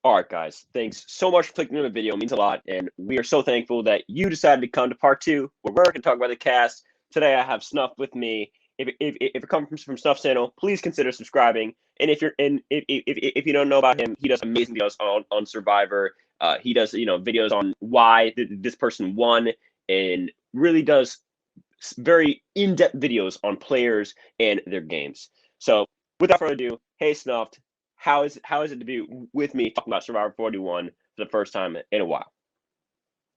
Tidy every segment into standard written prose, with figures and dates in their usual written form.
All right, guys. Thanks so much for clicking on the video. It means a lot, and we are so thankful that you decided to come to part two, where we're going to talk about the cast. Today, I have Snuff with me. If you're coming from Snuff's channel, please consider subscribing. And if you don't know about him, he does amazing videos on Survivor. He does videos on why this person won, and really does very in-depth videos on players and their games. So, without further ado, hey Snuffed, how is it to be with me talking about Survivor 41 for the first time in a while?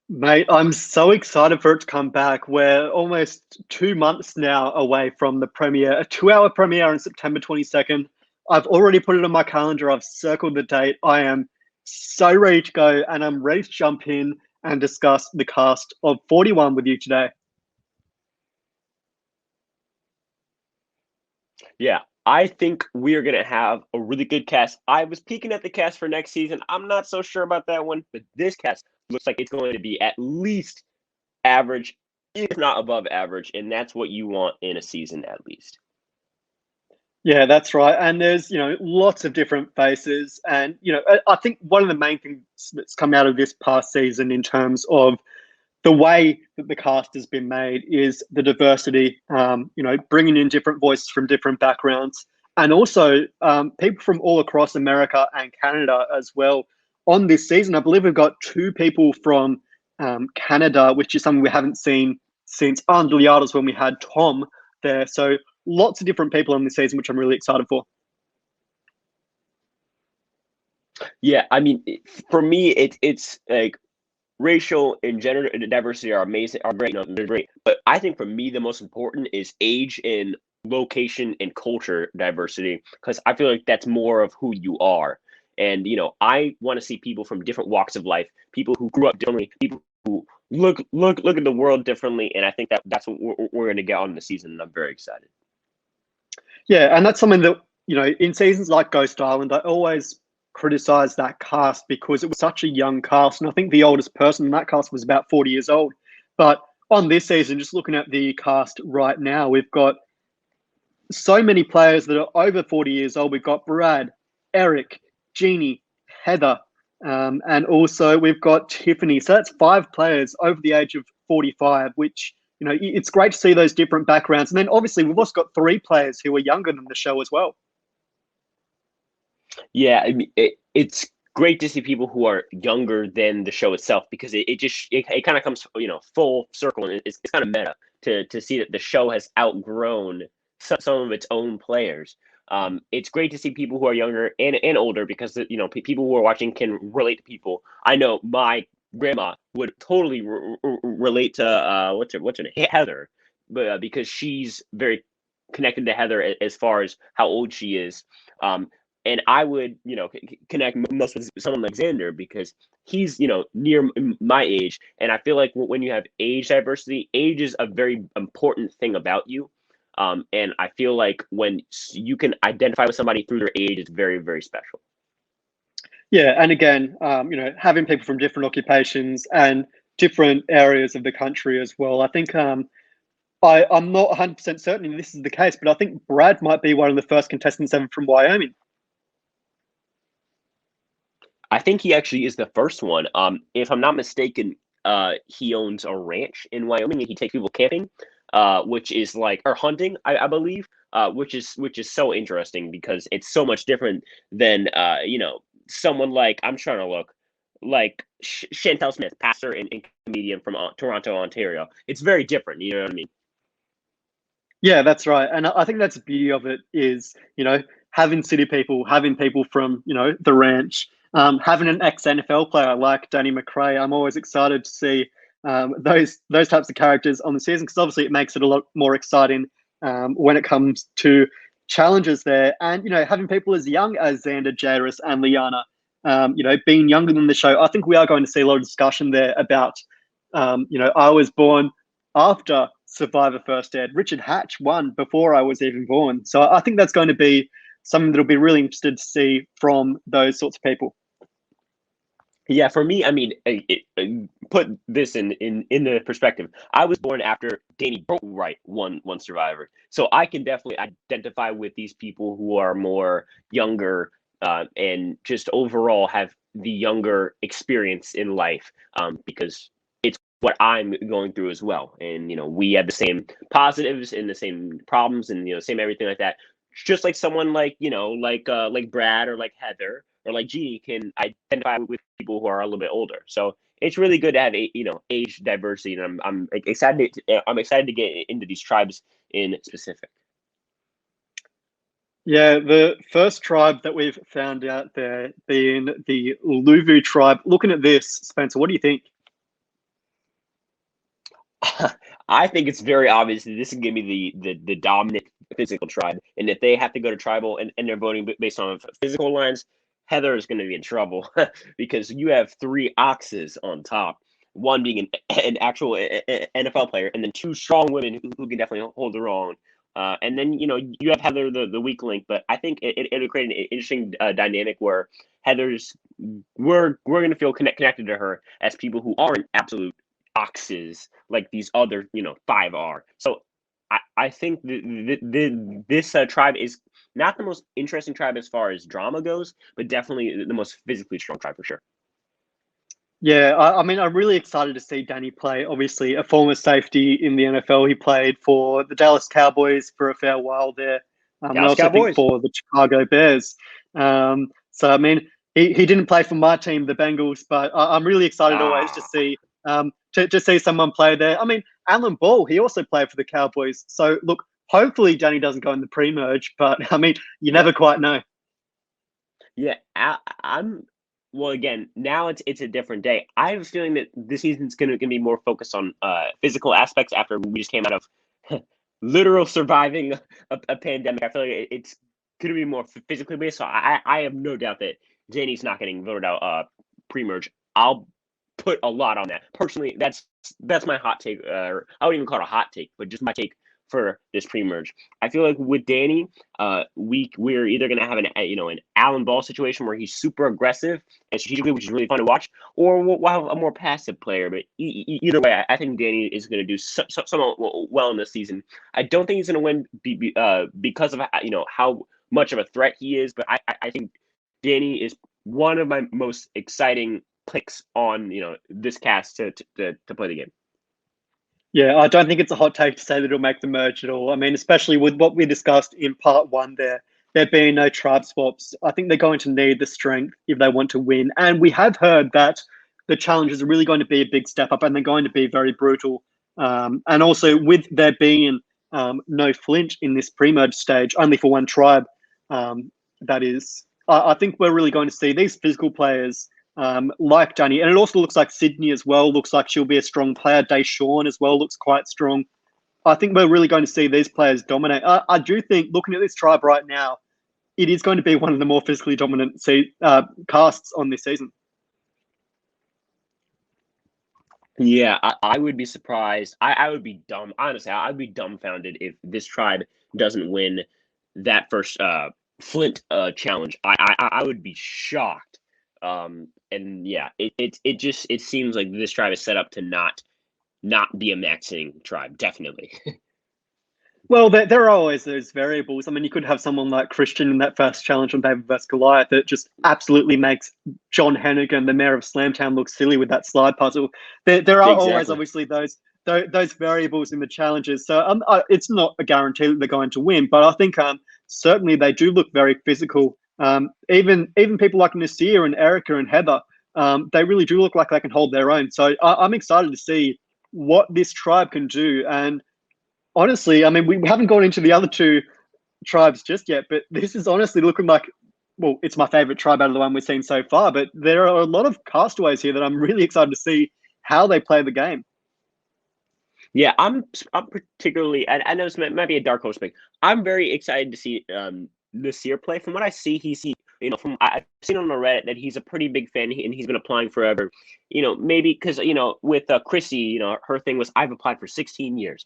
Mate, I'm so excited for it to come back. We're almost 2 months now away from the premiere, a 2 hour premiere on September 22nd. I've already put it on my calendar. I've circled the date. I am so ready to go, and I'm ready to jump in and discuss the cast of 41 with you today. Yeah, I think we are going to have a really good cast. I was peeking at the cast for next season. I'm not so sure about that one, but this cast looks like it's going to be at least average, if not above average, and that's what you want in a season at least. Yeah, that's right. And there's, lots of different faces. And, I think one of the main things that's come out of this past season in terms of the way that the cast has been made is the diversity, bringing in different voices from different backgrounds, and also people from all across America and Canada as well. On this season, I believe we've got two people from Canada, which is something we haven't seen since Andaliados when we had Tom there. So lots of different people on this season, which I'm really excited for. Yeah, I mean, for me, it's like racial and gender diversity are amazing, are great, they're great. But I think for me, the most important is age and location and culture diversity, because I feel like that's more of who you are. And I want to see people from different walks of life, people who grew up differently, people who look at the world differently. And I think that's what we're going to get on the season, and I'm very excited. Yeah, and that's something that, in seasons like Ghost Island, I always criticize that cast because it was such a young cast. And I think the oldest person in that cast was about 40 years old. But on this season, just looking at the cast right now, we've got so many players that are over 40 years old. We've got Brad, Eric, Jeannie, Heather, and also we've got Tiffany. So that's 5 players over the age of 45, which, it's great to see those different backgrounds. And then obviously we've also got 3 players who are younger than the show as well. Yeah, I mean, it's great to see people who are younger than the show itself, because it kind of comes full circle, and it's kind of meta to see that the show has outgrown some of its own players. It's great to see people who are younger and older, because people who are watching can relate to people. I know my grandma would totally relate to what's her name, Heather, but because she's very connected to Heather as far as how old she is. And I would, connect most with someone like Xander, because he's, near my age. And I feel like when you have age diversity, age is a very important thing about you. And I feel like when you can identify with somebody through their age, is very, very special. Yeah, and again, having people from different occupations and different areas of the country as well. I think I'm not 100% certain this is the case, but I think Brad might be one of the first contestants ever from Wyoming. I think he actually is the first one. If I'm not mistaken, he owns a ranch in Wyoming, and he takes people camping, which is like, or hunting, I believe, which is so interesting, because it's so much different than someone like, I'm trying to look, like Chantel Smith, pastor and comedian from Toronto, Ontario. It's very different. You know what I mean? Yeah, that's right. And I think that's the beauty of it is, having city people, having people from, the ranch, having an ex-NFL player like Danny McRae. I'm always excited to see those types of characters on the season, because obviously it makes it a lot more exciting when it comes to challenges there. And, having people as young as Xander, Jairus, and Liana, being younger than the show, I think we are going to see a lot of discussion there about, I was born after Survivor first aired. Richard Hatch won before I was even born. So I think that's going to be something that'll be really interested to see from those sorts of people. Yeah, for me, I mean, put this in the perspective. I was born after Danny Boatwright won Survivor, so I can definitely identify with these people who are more younger, and just overall have the younger experience in life, because it's what I'm going through as well. And we have the same positives and the same problems and same everything like that. Just like someone like like Brad or like Heather or like Jeannie can identify with people who are a little bit older. So it's really good to have age diversity, and I'm excited to get into these tribes in specific. Yeah, the first tribe that we've found out there being the Luvu tribe. Looking at this, Spencer, what do you think? I think it's very obvious that this is going to be the dominant physical tribe, and if they have to go to tribal and they're voting based on physical lines, Heather is going to be in trouble because you have three oxes on top, one being an actual NFL player, and then two strong women who can definitely hold their own. And then you have Heather, the weak link, but I think it'll create an interesting dynamic where Heather's we're going to feel connected to her as people who aren't absolute oxes like these other five are. So I think this tribe is not the most interesting tribe as far as drama goes, but definitely the most physically strong tribe for sure. Yeah, I mean, I'm really excited to see Danny play. Obviously, a former safety in the NFL. He played for the Dallas Cowboys for a fair while there, and I Dallas also think Cowboys. for the Chicago Bears. So, I mean, he didn't play for my team, the Bengals, but I'm really excited always to Ah, see to see someone play there. I mean, Alan Ball, he also played for the Cowboys. So, look, hopefully Danny doesn't go in the pre-merge, but I mean, you yeah, never quite know. yeah. I'm well. Again, now it's a different day. I have a feeling that this season's gonna be more focused on physical aspects after we just came out of literal surviving a pandemic. I feel like it's gonna be more physically based. So I have no doubt that Danny's not getting voted out pre-merge. I'll put a lot on that. Personally, that's my hot take. I wouldn't even call it a hot take, but just my take for this pre-merge. I feel like with Danny, we're either gonna have an Allen Ball situation where he's super aggressive and strategically, which is really fun to watch, or we'll have a more passive player. But either way, I think Danny is going to do somewhat well in this season. I don't think he's going to win because of how much of a threat he is, but I think Danny is one of my most exciting picks on this cast to play the game. Yeah, I don't think it's a hot take to say that it'll make the merge at all. I mean, especially with what we discussed in part one there being no tribe swaps. I think they're going to need the strength if they want to win. And we have heard that the challenges are really going to be a big step up and they're going to be very brutal. And also, with there being no flinch in this pre merge stage, only for one tribe, that is, I think we're really going to see these physical players like Danny. And it also looks like Sydney as well. Looks like she'll be a strong player. Deshawn as well looks quite strong. I think we're really going to see these players dominate. I do think, looking at this tribe right now, it is going to be one of the more physically dominant casts on this season. Yeah, I would be surprised. I would be dumb. Honestly, I'd be dumbfounded if this tribe doesn't win that first Flint challenge. I would be shocked. And yeah, it seems like this tribe is set up to not be a maxing tribe. Definitely. Well, there are always those variables. I mean, you could have someone like Christian in that first challenge on David vs. Goliath that just absolutely makes John Hennigan, the mayor of Slamtown, look silly with that slide puzzle. There are always Exactly. obviously those variables in the challenges. So it's not a guarantee that they're going to win, but I think certainly they do look very physical. Even people like Nasir and Erica and Heather, they really do look like they can hold their own. So I'm excited to see what this tribe can do. And honestly, I mean, we haven't gone into the other two tribes just yet, but this is honestly looking like, well, it's my favorite tribe out of the one we've seen so far. But there are a lot of castaways here that I'm really excited to see how they play the game. Yeah, I'm particularly. I know this might be a dark horse pick. I'm very excited to see Nasir play. From what I see, from I've seen on the Reddit that he's a pretty big fan and he's been applying forever. Maybe because with Chrissy, her thing was I've applied for 16 years.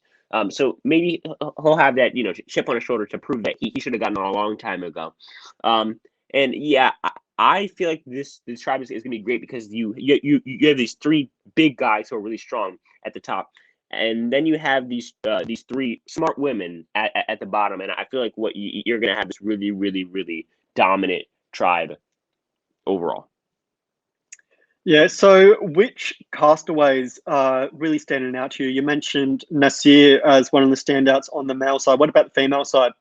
So maybe he'll have that chip on his shoulder to prove that he should have gotten on a long time ago. And yeah, I feel like this tribe is going to be great because you have these three big guys who are really strong at the top, and then you have these three smart women at the bottom, and I feel like what you're going to have this really, really, really dominant tribe overall. Yeah, so which castaways are really standing out to you? You mentioned Nasir as one of the standouts on the male side. What about the female side?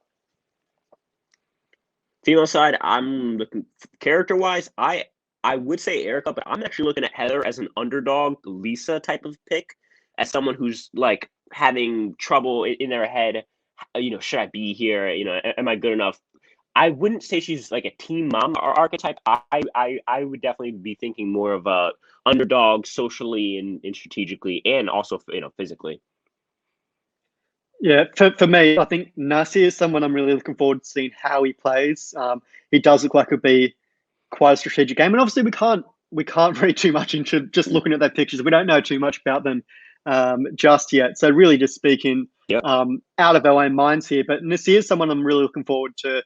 Female side, I'm looking character-wise, I would say Erica, but I'm actually looking at Heather as an underdog, Lisa type of pick, as someone who's like having trouble in their head. Should I be here? Am I good enough? I wouldn't say she's like a team mom or archetype. I would definitely be thinking more of a underdog socially and strategically, and also physically. Yeah, for me, I think Nasir is someone I'm really looking forward to seeing how he plays. He does look like it'd be quite a strategic game, and obviously we can't read too much into just looking at their pictures. We don't know too much about them just yet. So really, just speaking Yep. out of our own minds here. But Nasir is someone I'm really looking forward to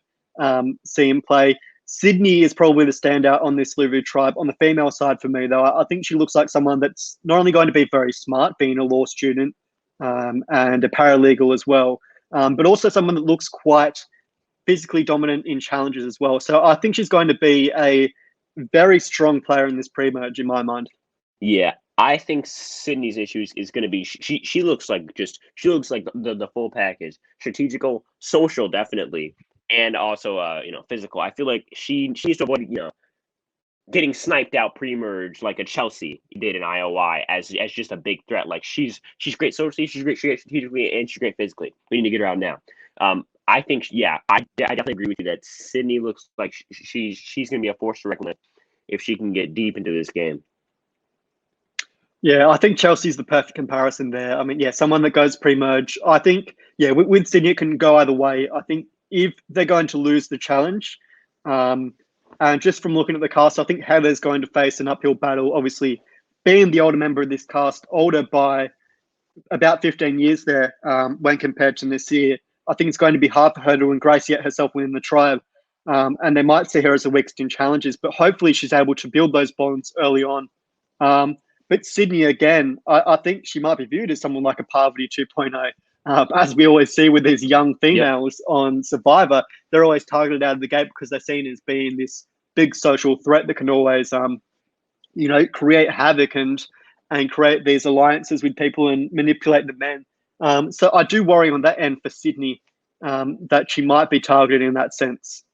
seeing play. Sydney is probably the standout on this Luvu tribe. On the female side for me, though, I think she looks like someone that's not only going to be very smart, being a law student and a paralegal as well, but also someone that looks quite physically dominant in challenges as well. So I think she's going to be a very strong player in this pre-merge in my mind. Yeah, I think Sydney's issues is going to be she looks like the full package, strategical, social definitely, and also physical. I feel like she needs to avoid getting sniped out pre-merge like a Chelsea did in IOI as just a big threat. Like she's great socially, she's great strategically, and she's great physically. We need to get her out now. I think I definitely agree with you that Sydney looks like she's going to be a force to reckon with if she can get deep into this game. Yeah, I think Chelsea's the perfect comparison there. I mean, yeah, someone that goes pre-merge. I think, yeah, with Sydney, it can go either way. I think if they're going to lose the challenge, and just from looking at the cast, I think Heather's going to face an uphill battle. Obviously, being the older member of this cast, older by about 15 years there when compared to this year, I think it's going to be hard for her to ingratiate herself within the tribe. And they might see her as a weakest in challenges, but hopefully she's able to build those bonds early on. But Sydney, again, I think she might be viewed as someone like a Parvati 2.0. As we always see with these young females on Survivor, they're always targeted out of the gate because they're seen as being this big social threat that can always, create havoc and create these alliances with people and manipulate the men. So I do worry on that end for Sydney that she might be targeted in that sense.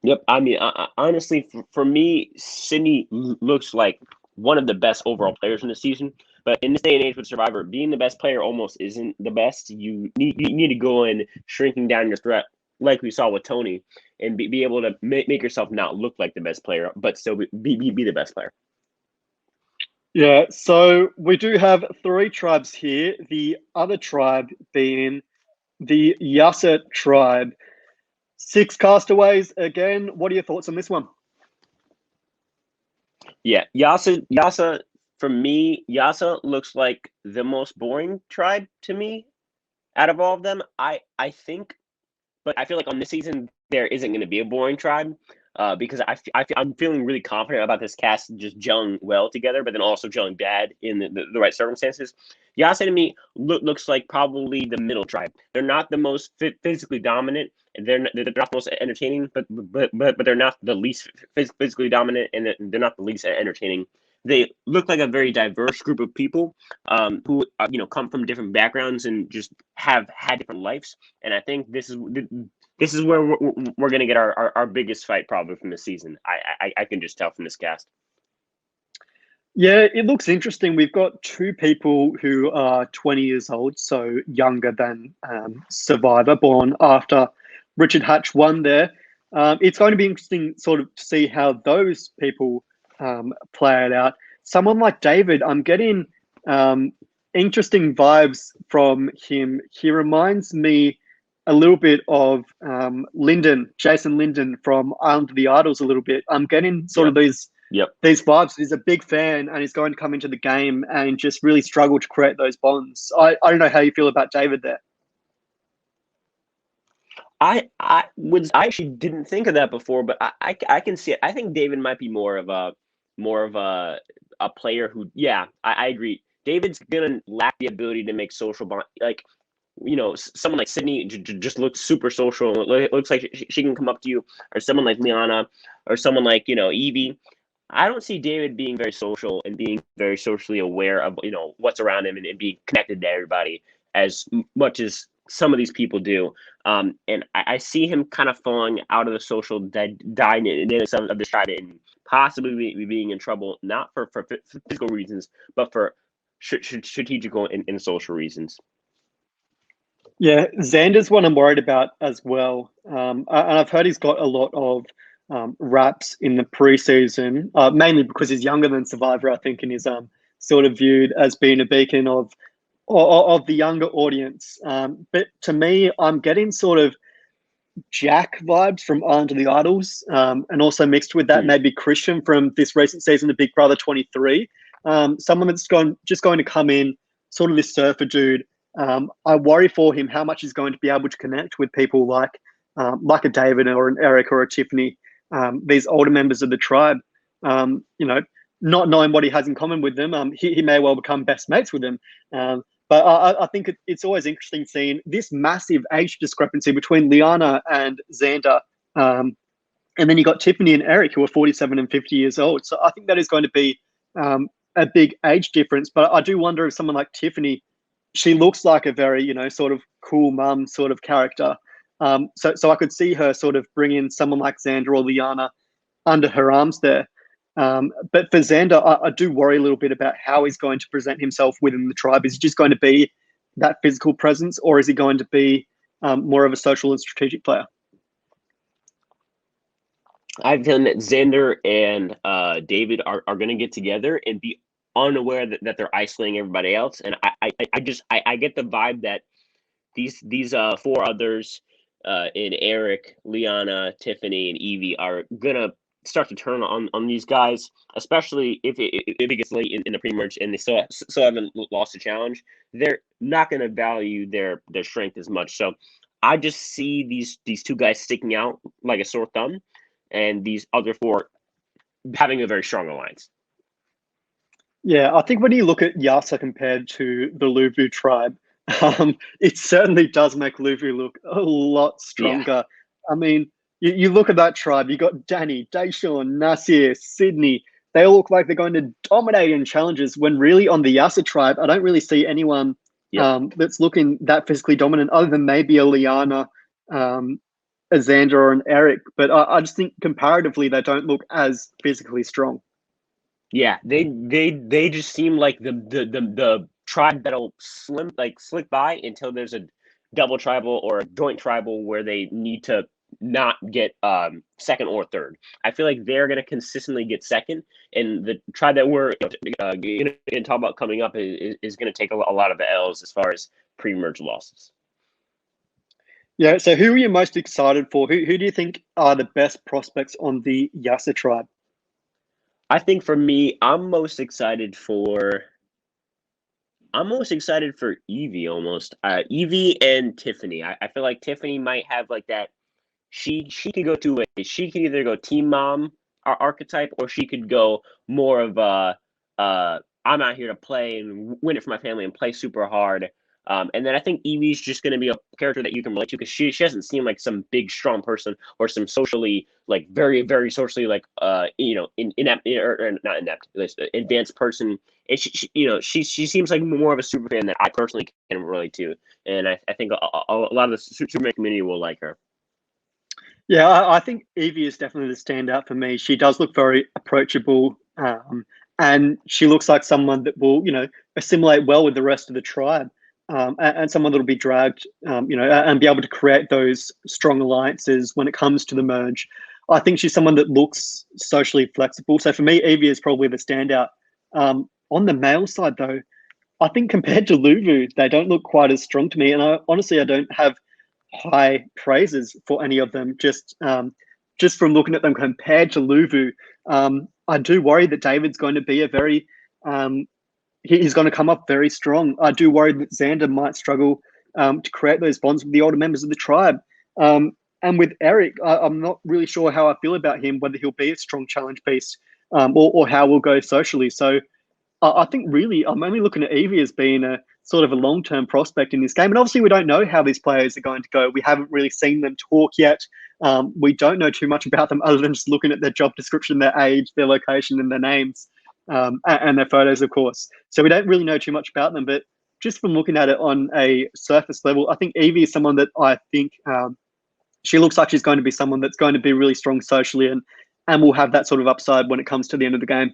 Yep. I mean, honestly, for me, Sydney looks like one of the best overall players in the season. But in this day and age with Survivor, being the best player almost isn't the best. You need to go in shrinking down your threat, like we saw with Tony, and be able to make yourself not look like the best player, but still be the best player. Yeah, so we do have three tribes here. The other tribe being the Yasser tribe. 6 castaways. Again, what are your thoughts on this one? Yeah, Yasa. For me, Yasa looks like the most boring tribe to me out of all of them. I think, but I feel like on this season there isn't going to be a boring tribe. Because I'm feeling really confident about this cast just gelling well together, but then also gelling bad in the right circumstances. Yasa to me looks like probably the middle tribe. They're not the most physically dominant, and they're not the most entertaining, but they're not the least physically dominant, and they're not the least entertaining. They look like a very diverse group of people who come from different backgrounds and just have had different lives. And I think this is where we're going to get our biggest fight probably from the season. I can just tell from this cast. Yeah, it looks interesting. We've got 2 people who are 20 years old, so younger than Survivor, born after Richard Hatch won there. It's going to be interesting sort of to see how those people play it out. Someone like David, I'm getting interesting vibes from him. He reminds me a little bit of Jason Linden from Island of the Idols a little bit. I'm getting sort of these vibes. He's a big fan and he's going to come into the game and just really struggle to create those bonds. I don't know how you feel about David there. I actually didn't think of that before, but I can see it. I think David might be more of a player who I agree. David's gonna lack the ability to make social bond. Like someone like Sydney just looks super social. It looks like she can come up to you, or someone like Liana, or someone like Evie. I don't see David being very social and being very socially aware of what's around him, and being connected to everybody as much as some of these people do. And I see him kind of falling out of the social dynamics of the tribe, and possibly being in trouble, not for physical reasons, but for strategical and social reasons. Yeah, Xander's one I'm worried about as well. And I've heard he's got a lot of raps in the preseason, mainly because he's younger than Survivor, I think, and is sort of viewed as being a beacon of the younger audience. But to me, I'm getting sort of Jack vibes from Island of the Idols, and also mixed with that, Hmm. maybe Christian from this recent season of Big Brother 23. Someone that's just going to come in, sort of this surfer dude. I worry for him how much he's going to be able to connect with people like a David or an Eric or a Tiffany, these older members of the tribe. Not knowing what he has in common with them, he may well become best mates with them. But I think it's always interesting seeing this massive age discrepancy between Liana and Xander. And then you got Tiffany and Eric, who are 47 and 50 years old. So I think that is going to be a big age difference. But I do wonder if someone like Tiffany, she looks like a very, sort of cool mum sort of character. So I could see her sort of bring in someone like Xander or Liana under her arms there. But for Xander, I do worry a little bit about how he's going to present himself within the tribe. Is he just going to be that physical presence, or is he going to be more of a social and strategic player? I have a feeling that Xander and David are going to get together and be unaware that they're isolating everybody else. And I get the vibe that these four others, in Eric, Liana, Tiffany, and Evie, are gonna start to turn on these guys, especially if it gets late in the pre-merge and they still haven't lost a challenge. They're not gonna value their strength as much. So I just see these two guys sticking out like a sore thumb, and these other four having a very strong alliance. Yeah, I think when you look at Yasa compared to the Luvu tribe, it certainly does make Luvu look a lot Yeah. stronger. I mean, you look at that tribe, you got Danny, Daishawn, Nasir, Sydney. They all look like they're going to dominate in challenges when really on the Yasa tribe, I don't really see anyone Yep. that's looking that physically dominant other than maybe a Liana, um, a Xander, or an Eric. But I just think comparatively, they don't look as physically strong. Yeah, they just seem like the tribe that'll slip by until there's a double tribal or a joint tribal where they need to not get second or third. I feel like they're gonna consistently get second, and the tribe that we're gonna talk about coming up is gonna take a lot of the L's as far as pre-merge losses. Yeah, so who are you most excited for? Who do you think are the best prospects on the Yasa tribe? I think for me, I'm most excited for Evie almost. Evie and Tiffany. I feel like Tiffany might have like that. She could go two ways. She could either go team mom archetype, or she could go more of a I'm out here to play and win it for my family and play super hard. And then I think Evie's just going to be a character that you can relate to, because she doesn't seem like some big strong person or some socially like very socially like inept, or not inept, advanced person. And she seems like more of a super fan that I personally can relate to, and I think a lot of the Superman community will like her. Yeah, I think Evie is definitely the standout for me. She does look very approachable, and she looks like someone that will, assimilate well with the rest of the tribe, and someone that will be dragged, and be able to create those strong alliances when it comes to the merge. I think she's someone that looks socially flexible. So for me, Evie is probably the standout. On the male side, though, I think compared to Luvu, they don't look quite as strong to me. And honestly, I don't have high praises for any of them. Just from looking at them compared to Luvu, I do worry that David's going to be a very he's going to come up very strong. I do worry that Xander might struggle to create those bonds with the older members of the tribe. And with Eric, I'm not really sure how I feel about him, whether he'll be a strong challenge piece, or how we'll go socially. So I think really I'm only looking at Evie as being a sort of a long-term prospect in this game. And obviously we don't know how these players are going to go. We haven't really seen them talk yet. We don't know too much about them other than just looking at their job description, their age, their location, and their names, and their photos, of course. So we don't really know too much about them. But just from looking at it on a surface level, I think Evie is someone that I think she looks like she's going to be someone that's going to be really strong socially and will have that sort of upside when it comes to the end of the game.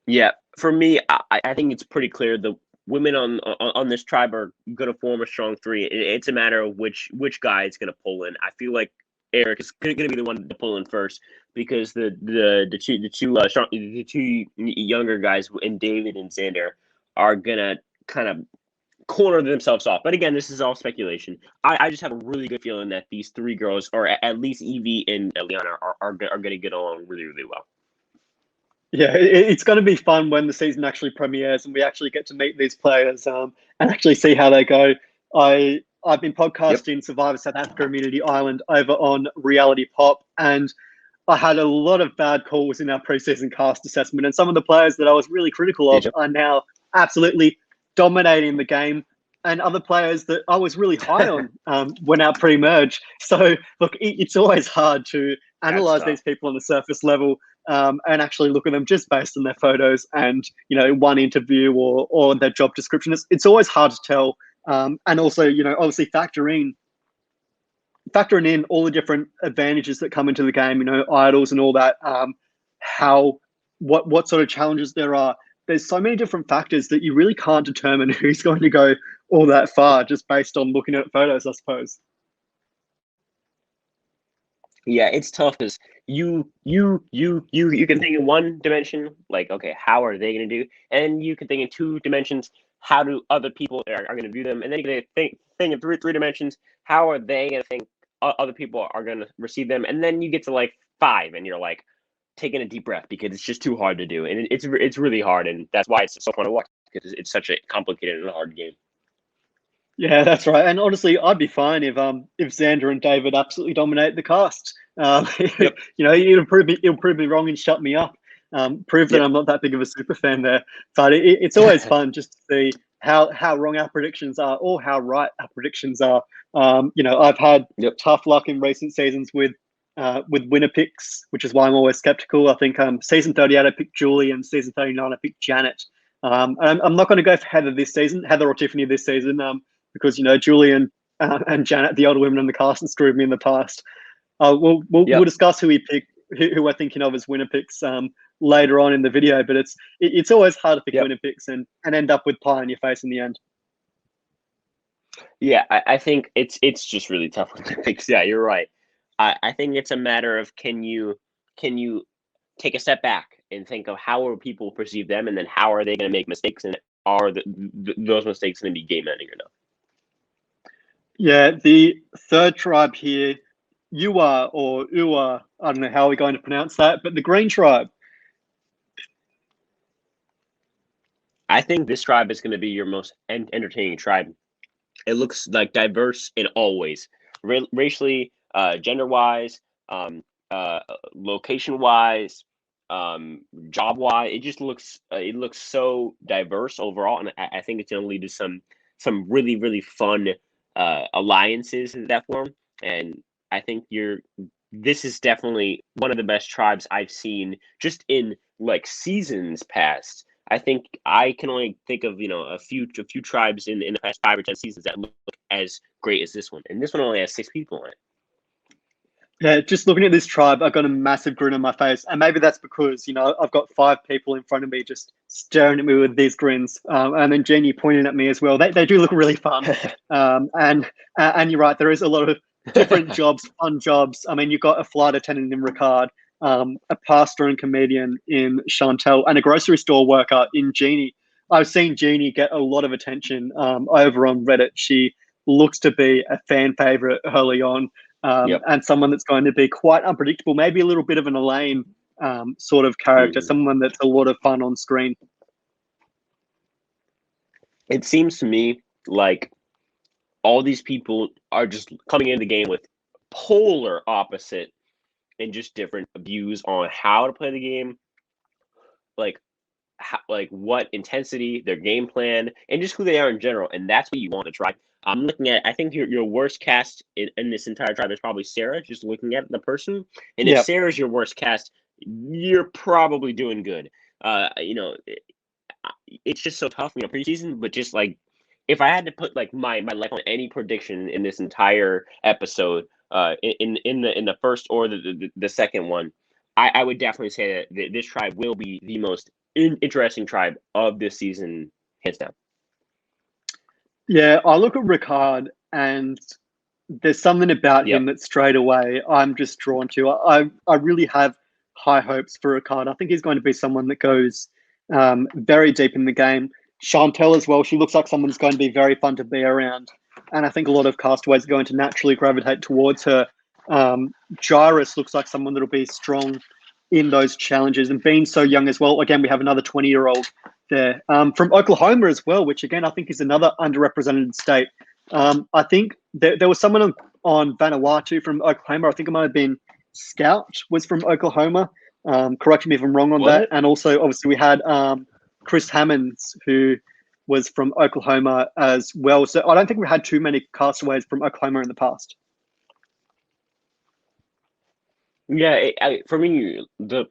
Yeah, for me, I think it's pretty clear the women on this tribe are going to form a strong three. It's a matter of which guy is going to pull in. I feel like Eric is going to be the one to pull in first because the two younger guys and David and Xander are going to kind of corner themselves off. But again, this is all speculation. I just have a really good feeling that these three girls, or at least Evie and Liana, are going to get along really, really well. Yeah, it's going to be fun when the season actually premieres and we actually get to meet these players and actually see how they go. I've been podcasting Survivor South Africa Immunity Island over on Reality Pop, and I had a lot of bad calls in our preseason cast assessment, and some of the players that I was really critical of are now absolutely dominating the game, and other players that I was really high on went out pre-merge. So look, it's always hard to analyze these people on the surface level and actually look at them just based on their photos and one interview or their job description. It's always hard to tell, and also obviously factoring in all the different advantages that come into the game, idols and all that, what sort of challenges there are. There's so many different factors that you really can't determine who's going to go all that far just based on looking at photos, I suppose. Yeah, it's tough because you can think in one dimension, like, okay, how are they going to do? And you can think in two dimensions, how do other people are going to view them? And then you can think in three dimensions, how are they going to think other people are going to receive them? And then you get to like five, and you're like taking a deep breath because it's just too hard to do, and it's really hard, and that's why it's so fun to watch because it's such a complicated and hard game. Yeah, that's right. And honestly, I'd be fine if Xander and David absolutely dominate the cast. It'll prove me wrong and shut me up. Prove that I'm not that big of a super fan there. But it's always fun just to see how wrong our predictions are or how right our predictions are. I've had tough luck in recent seasons with winner picks, which is why I'm always skeptical. I think season 38 I picked Julie, and season 39 I picked Janet. And I'm not going to go for Heather or Tiffany this season. Because Julian and Janet, the older women in the cast, and screwed me in the past. We'll discuss who we pick, who we're thinking of as winner picks later on in the video. But it's always hard to pick winner picks and end up with pie in your face in the end. Yeah, I think it's just really tough with winner picks. Yeah, you're right. I think it's a matter of can you take a step back and think of how will people perceive them, and then how are they going to make mistakes, and are those mistakes going to be game ending or not? Yeah, the third tribe here, Uwa or Uwa, I don't know how we're going to pronounce that, but the Green Tribe. I think this tribe is going to be your most entertaining tribe. It looks like diverse in all ways, racially, gender-wise, location-wise, job-wise. It looks so diverse overall, and I think it's going to lead to some really, really fun alliances that form. And I think this is definitely one of the best tribes I've seen just in like seasons past. I think I can only think of a few tribes in the past 5 or 10 seasons that look as great as this one, and this one only has 6 people in it. Yeah, just looking at this tribe, I've got a massive grin on my face, and maybe that's because I've got 5 people in front of me just staring at me with these grins, and then Jenny pointing at me as well. They do look really fun, and you're right. There is a lot of different jobs, fun jobs. I mean, you've got a flight attendant in Ricard, a pastor and comedian in Chantel, and a grocery store worker in Jeannie. I've seen Jeannie get a lot of attention over on Reddit. She looks to be a fan favorite early on. And someone that's going to be quite unpredictable, maybe a little bit of an Elaine sort of character, someone that's a lot of fun on screen. It seems to me like all these people are just coming into the game with polar opposite and just different views on how to play the game, like like what intensity, their game plan, and just who they are in general. And that's what you want to try. I'm looking at. I think your worst cast in this entire tribe is probably Sarah. Just looking at the person, and if Yeah, Sarah's your worst cast, you're probably doing good. It's just so tough, preseason. But just like if I had to put like my life on any prediction in this entire episode, in the first or the second one, I would definitely say that this tribe will be the most interesting tribe of this season, hands down. yeah. I look at Ricard, and there's something about him Yep. that straight away I'm just drawn to. I really have high hopes for Ricard. I think he's going to be someone that goes very deep in the game. Chantel as well. She looks like someone who's going to be very fun to be around, and I think a lot of castaways are going to naturally gravitate towards her. Jairus looks like someone that'll be strong in those challenges, and being so young as well. Again, we have another 20-year-old there from Oklahoma as well, which again I think is another underrepresented state. I think there was someone on Vanuatu from Oklahoma. I think it might have been Scout was from Oklahoma. Correct me if I'm wrong on Was that. it? And also, obviously, we had Chris Hammonds, who was from Oklahoma as well. So I don't think we had too many castaways from Oklahoma in the past. Yeah, for me, the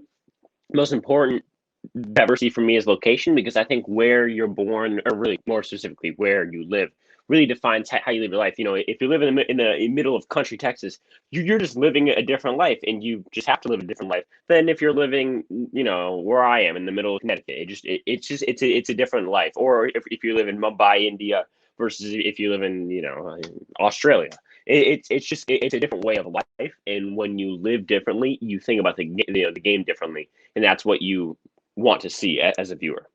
most important diversity for me is location, because I think where you're born, or really more specifically where you live, really defines how you live your life. If you live in the middle of country Texas, you're just living a different life, and you just have to live a different life than if you're living, where I am in the middle of Connecticut. It's a different life. Or if you live in Mumbai, India, versus if you live in Australia. It's a different way of life, and when you live differently, you think about the game differently, and that's what you want to see as a viewer.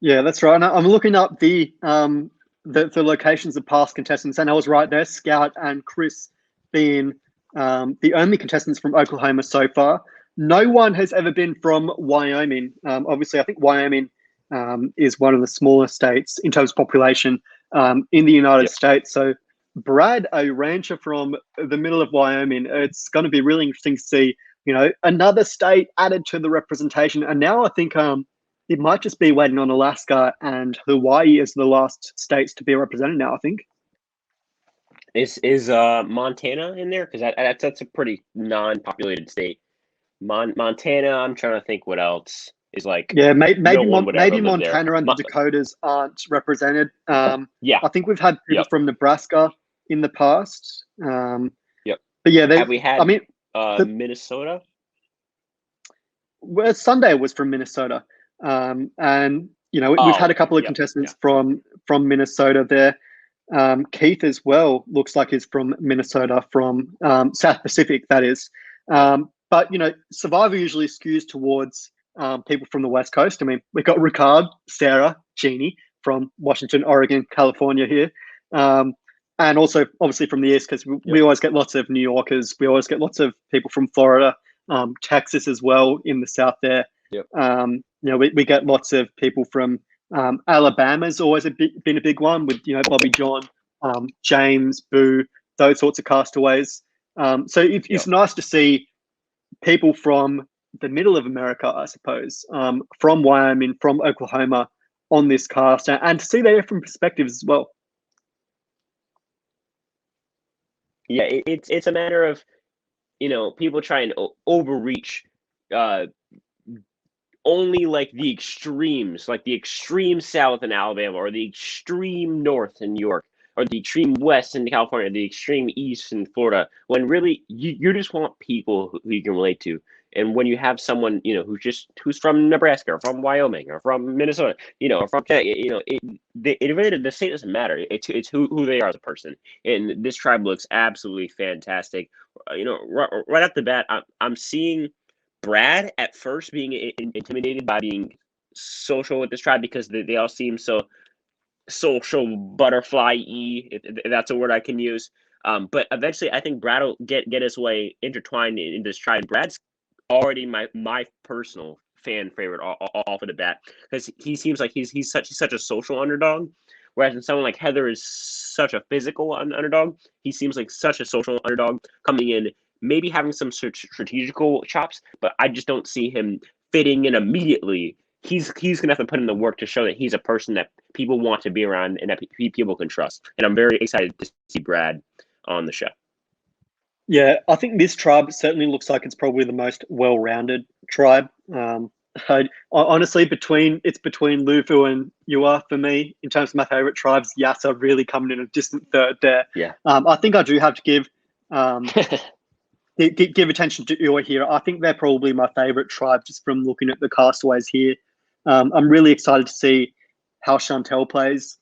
Yeah, that's right. And I'm looking up the locations of past contestants, and I was right there. Scout and Chris being the only contestants from Oklahoma so far. No one has ever been from Wyoming. Obviously, I think Wyoming is one of the smaller states in terms of population in the United Yep. States. So, Brad, a rancher from the middle of Wyoming, it's going to be really interesting to see, another state added to the representation. And now I think it might just be waiting on Alaska and Hawaii as the last states to be represented now, I think. Is Montana in there? Because that's a pretty non-populated state. Montana. I'm trying to think what else is like. Yeah, No maybe one would ever maybe live there. Montana and the Dakotas aren't represented. Yeah. I think we've had people Yep. from Nebraska in the past. Yep. But yeah, Have we had I mean, Minnesota? Sunday was from Minnesota, and we've had a couple of contestants from Minnesota there. Keith as well looks like he's from Minnesota, from South Pacific, that is. But Survivor usually skews towards people from the West Coast. I mean, we've got Ricard, Sarah, Jeannie from Washington, Oregon, California here. And also, obviously, from the East, because we always get lots of New Yorkers. We always get lots of people from Florida, Texas as well in the South there. Yep. We get lots of people from Alabama's always been a big one with, Bobby John, James, Boo, those sorts of castaways. So it's nice to see people from the middle of America, I suppose, from Wyoming, from Oklahoma on this cast, and to see their different perspectives as well. Yeah, it's a matter of, people trying to overreach, only like the extremes, like the extreme south in Alabama, or the extreme north in New York, or the extreme west in California, the extreme east in Florida, when really you just want people who you can relate to. And when you have someone, who's from Nebraska, or from Wyoming, or from Minnesota, or from it really, the state doesn't matter. It's who they are as a person. And this tribe looks absolutely fantastic. Right off the bat, I'm seeing Brad at first being intimidated by being social with this tribe, because they all seem so social butterfly-y, if that's a word I can use. But eventually, I think Brad will get his way intertwined in this tribe. Brad's already my personal fan favorite off of the bat, because he seems like he's such a social underdog, whereas in someone like Heather is such a physical underdog. He seems like such a social underdog coming in, maybe having some strategical chops, but I just don't see him fitting in immediately he's gonna have to put in the work to show that he's a person that people want to be around and that people can trust. And I'm very excited to see Brad on the show. Yeah, I think this tribe certainly looks like it's probably the most well-rounded tribe. Honestly, between Lufu and Yua for me in terms of my favorite tribes. Yasa really coming in a distant third there. Yeah. I think I do have to give attention to Yua here. I think they're probably my favorite tribe just from looking at the castaways here. I'm really excited to see how Chantel plays,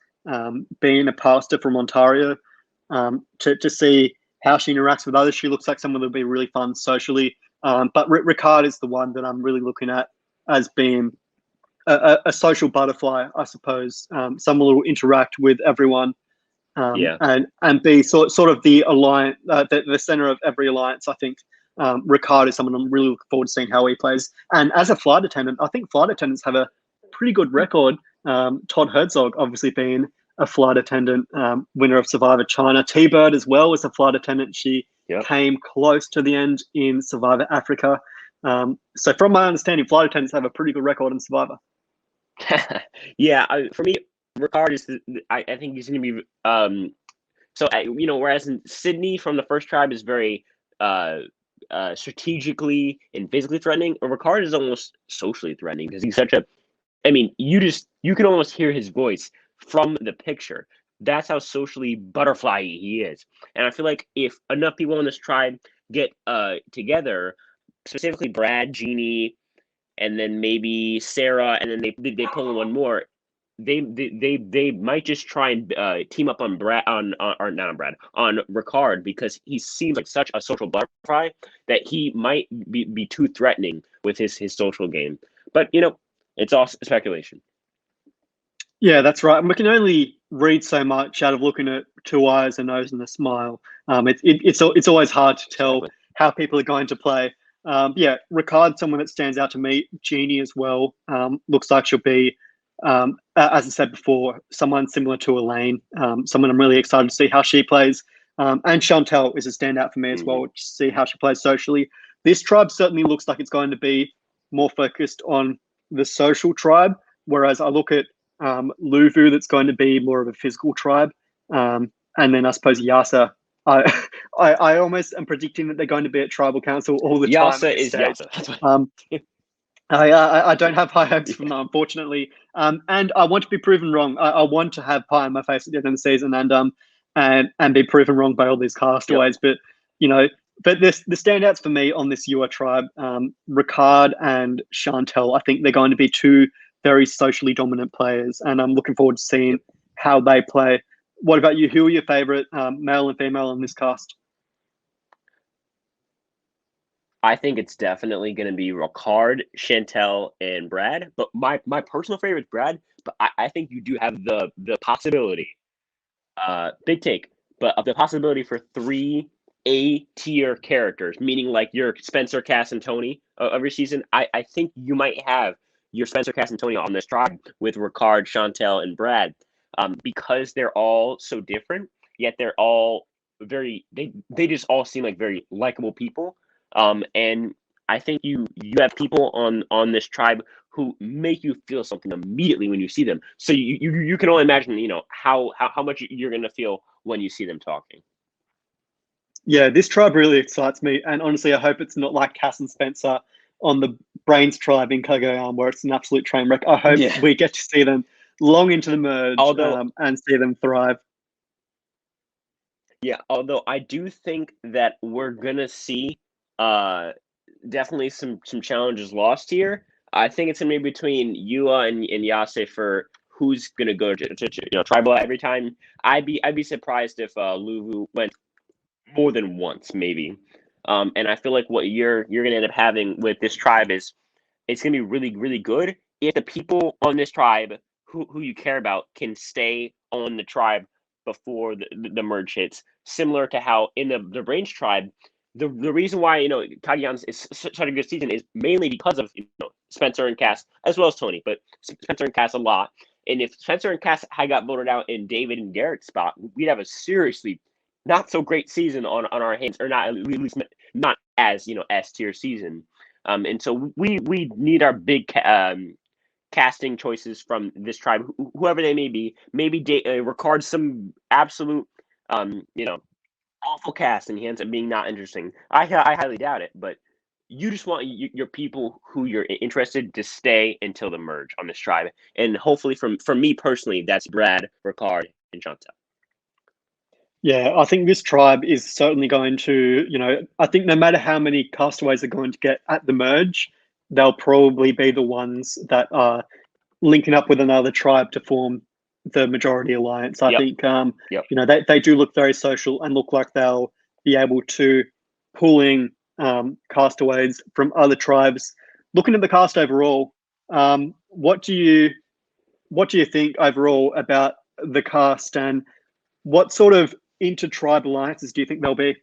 being a pastor from Ontario, to see how she interacts with others. She looks like someone that'll be really fun socially. But Ricard is the one that I'm really looking at as being a social butterfly, I suppose. Someone who will interact with everyone, Yeah. and be sort of the alliance, the center of every alliance. I think Ricard is someone I'm really looking forward to seeing how he plays. And as a flight attendant, I think flight attendants have a pretty good record. Todd Herzog, obviously being a flight attendant, winner of Survivor China. T-Bird as well was a flight attendant. She came close to the end in Survivor Africa. So from my understanding, flight attendants have a pretty good record in Survivor. Yeah, for me, Ricard is. I think he's going to be. So whereas in Sydney from the first tribe is very strategically and physically threatening, Ricard is almost socially threatening because he's such a. I mean, you can almost hear his voice from the picture. That's how socially butterfly he is. And I feel like if enough people in this tribe get together, specifically Brad, Jeannie, and then maybe Sarah, and then they pull in one more. They might just try and team up on Brad or not on Brad on Ricard because he seems like such a social butterfly that he might be too threatening with his social game. But it's all speculation. Yeah, that's right. And we can only read so much out of looking at two eyes, a nose, and a smile. It's always hard to tell how people are going to play. Yeah, Ricard, someone that stands out to me. Jeannie as well. Looks like she'll be, as I said before, someone similar to Elaine. Someone I'm really excited to see how she plays. And Chantel is a standout for me as well, to see how she plays socially. This tribe certainly looks like it's going to be more focused on the social tribe, whereas I look at Luvu, that's going to be more of a physical tribe, and then I suppose Yasa. I almost am predicting that they're going to be at tribal council all the time. Yasa is Yasa. I don't have high hopes from them, unfortunately, and I want to be proven wrong. I want to have pie in my face at the end of the season, and be proven wrong by all these castaways. But but the standouts for me on this Yua tribe, Ricard and Chantel, I think they're going to be two very socially dominant players, and I'm looking forward to seeing how they play. What about you? Who are your favorite male and female in this cast? I think it's definitely going to be Ricard, Chantel, and Brad. But my personal favorite is Brad. But I think you do have the possibility, big take, but of the possibility for 3 A-tier characters, meaning like your Spencer, Cass, and Tony every season. I think you might have your Spencer, Cass, and Tony on this tribe with Ricard, Chantel, and Brad, because they're all so different, yet they're all they just all seem like very likable people. And I think you have people on this tribe who make you feel something immediately when you see them. So you can only imagine, how much you're going to feel when you see them talking. Yeah, this tribe really excites me, and honestly, I hope it's not like Cass and Spencer on the Brains tribe in Kagayam, where it's an absolute train wreck. I hope we get to see them long into the merge, and see them thrive. Yeah, although I do think that we're gonna see definitely some challenges lost here. I think it's gonna be between Yua and Yase for who's gonna go to tribal every time. I'd be surprised if Luvu went more than once, maybe. And I feel like what you're gonna end up having with this tribe is it's gonna be really, really good if the people on this tribe who you care about can stay on the tribe before the merge hits. Similar to how in the Range tribe, the reason why Kagyan's is such a good season is mainly because of Spencer and Cass as well as Tony, but Spencer and Cass a lot. And if Spencer and Cass had got voted out in David and Garrett's spot, we'd have a seriously not so great season on our hands, or not at least not as S tier season. And so we need our big casting choices from this tribe, whoever they may be. Maybe record some absolute, you know, awful cast, and he ends up being not interesting. I highly doubt it, but you just want your people who you're interested to stay until the merge on this tribe, and hopefully, from me personally, that's Brad, Ricard, and Chantel. Yeah, I think this tribe is certainly going to, I think no matter how many castaways are going to get at the merge, they'll probably be the ones that are linking up with another tribe to form the majority alliance. I Yep. think, Yep. they do look very social and look like they'll be able to pull in castaways from other tribes. Looking at the cast overall, what do you think overall about the cast, and what sort of inter-tribe alliances do you think there'll be?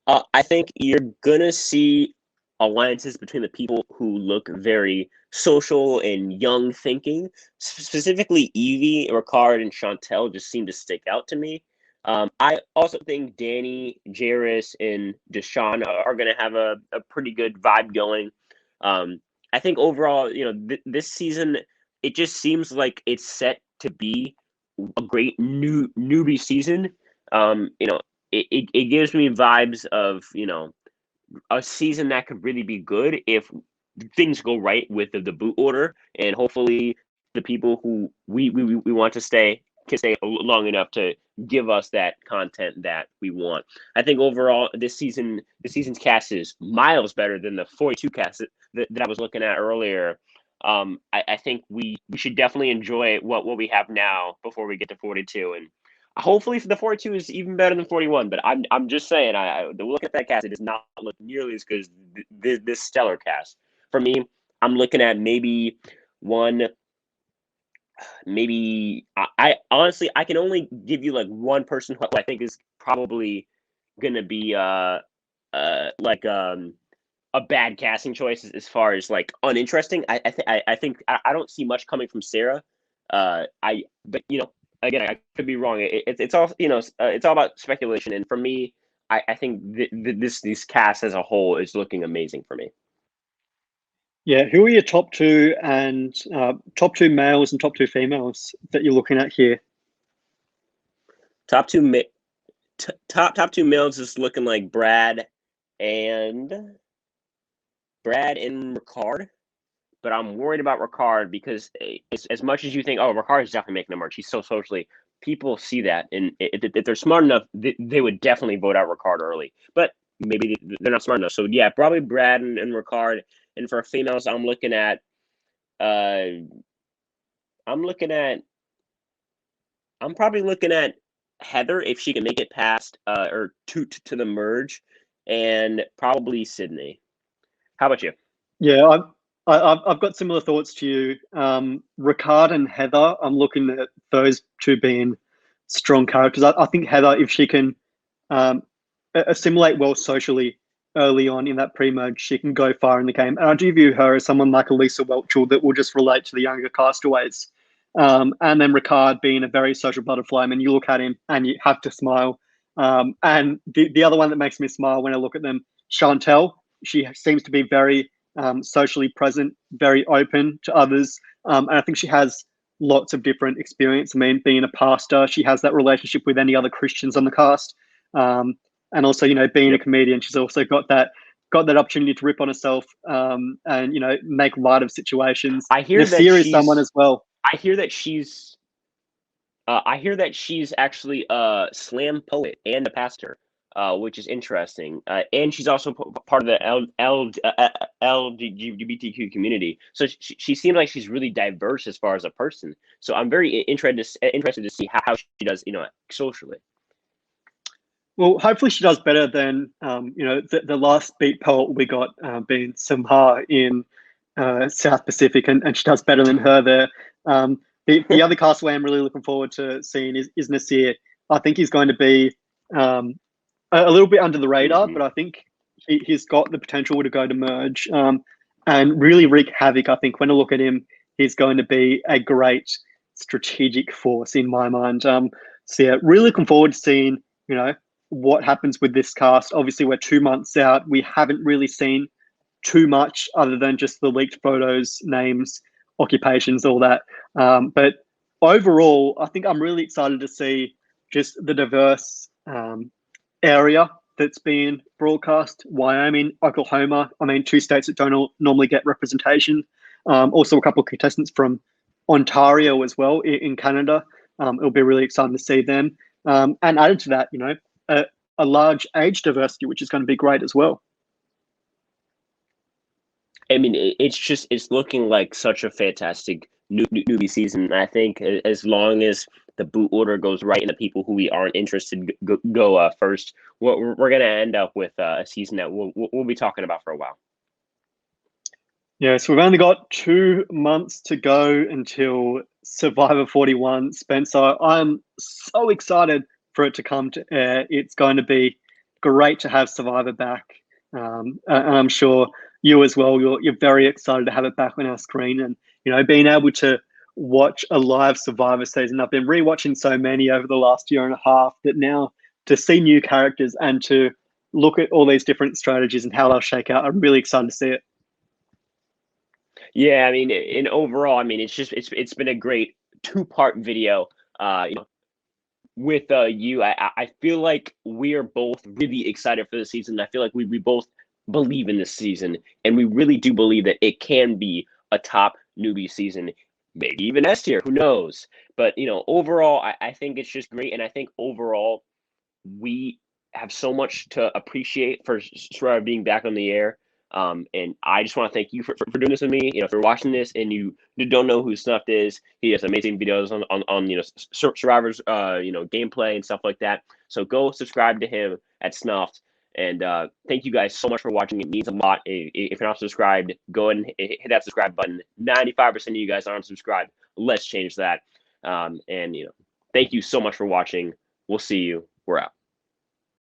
I think you're gonna see alliances between the people who look very social and young thinking. Specifically, Evie, Ricard, and Chantel just seem to stick out to me. I also think Danny, Jairus, and Deshaun are going to have a pretty good vibe going. I think overall, this season, it just seems like it's set to be a great newbie season. It gives me vibes of, a season that could really be good if things go right with the boot order, and hopefully the people who we want to stay can stay long enough to give us that content that we want. I think overall this season's cast is miles better than the 42 cast that I was looking at earlier. I think we should definitely enjoy what we have now before we get to 42, and hopefully the 42 is even better than 41. But I'm just saying, I look at that cast, it does not look nearly as good as this stellar cast. For me, I'm looking at maybe one, maybe I honestly I can only give you like one person who I think is probably gonna be like a bad casting choice as far as like uninteresting. I think I don't see much coming from Sarah. But again, I could be wrong. It's all it's all about speculation. And for me, I think this cast as a whole is looking amazing for me. Yeah, who are your top two males and top two females that you're looking at here? Top two top two males is looking like and Ricard. But I'm worried about Ricard because as much as you think, oh, Ricard is definitely making a merge, he's so socially. People see that, and if they're smart enough, they would definitely vote out Ricard early. But maybe they're not smart enough. So yeah, probably Brad and Ricard. And for females, I'm looking at, I'm probably looking at Heather if she can make it past or to the merge, and probably Sydney. How about you? Yeah, I've got similar thoughts to you. Ricard and Heather, I'm looking at those two being strong characters. I think Heather, if she can um, assimilate well socially early on in that pre-merge, she can go far in the game. And I do view her as someone like Elisa Welchel that will just relate to the younger castaways. And then Ricard being a very social butterfly. I mean, you look at him and you have to smile. And the other one that makes me smile when I look at them, Chantel, she seems to be very socially present, very open to others. And I think she has lots of different experience. I mean, being a pastor, she has that relationship with any other Christians on the cast. And also, being a comedian, she's also got that opportunity to rip on herself and make light of situations. I hear that Nasir is someone as well. I hear that she's actually a slam poet and a pastor, which is interesting. And she's also part of the LGBTQ community. So she seems like she's really diverse as far as a person. So I'm very interested to see how she does, socially. Well, hopefully she does better than the last beat poet we got being Samha in South Pacific, and she does better than her there. The other castaway I'm really looking forward to seeing is Nasir. I think he's going to be a little bit under the radar, but I think he's got the potential to go to merge and really wreak havoc. I think when I look at him, he's going to be a great strategic force in my mind. So yeah, really looking forward to seeing what happens with this cast. Obviously, we're 2 months out. We haven't really seen too much other than just the leaked photos, names. occupations, all that. But overall, I think I'm really excited to see just the diverse area that's being broadcast. Wyoming, Oklahoma. I mean, two states that don't normally get representation. Also, a couple of contestants from Ontario as well in Canada. It'll be really exciting to see them. And added to that, a large age diversity, which is going to be great as well. I mean, it's looking like such a fantastic newbie season. I think as long as the boot order goes right and the people who we aren't interested go first, we're going to end up with a season that we'll be talking about for a while. Yeah, so we've only got 2 months to go until Survivor 41. Spencer, I'm so excited for it to come to air. It's going to be great to have Survivor back. And I'm sure you as well, you're very excited to have it back on our screen. And, being able to watch a live Survivor season. I've been rewatching so many over the last year and a half that now to see new characters and to look at all these different strategies and how they'll shake out, I'm really excited to see it. Yeah, I mean, in overall, I mean, it's been a great 2-part video. With you, I feel like we are both really excited for the season. I feel like we both believe in this season, and we really do believe that it can be a top newbie season, maybe even S tier. Who knows? But overall, I think it's just great, and I think overall we have so much to appreciate for Survivor being back on the air. And I just want to thank you for doing this with me. If you're watching this and you don't know who Snuffed is, he has amazing videos on Survivor's gameplay and stuff like that. So go subscribe to him at Snuffed. And thank you guys so much for watching. It means a lot. If you're not subscribed, go ahead and hit that subscribe button. 95% of you guys aren't subscribed. Let's change that. And thank you so much for watching. We'll see you. We're out.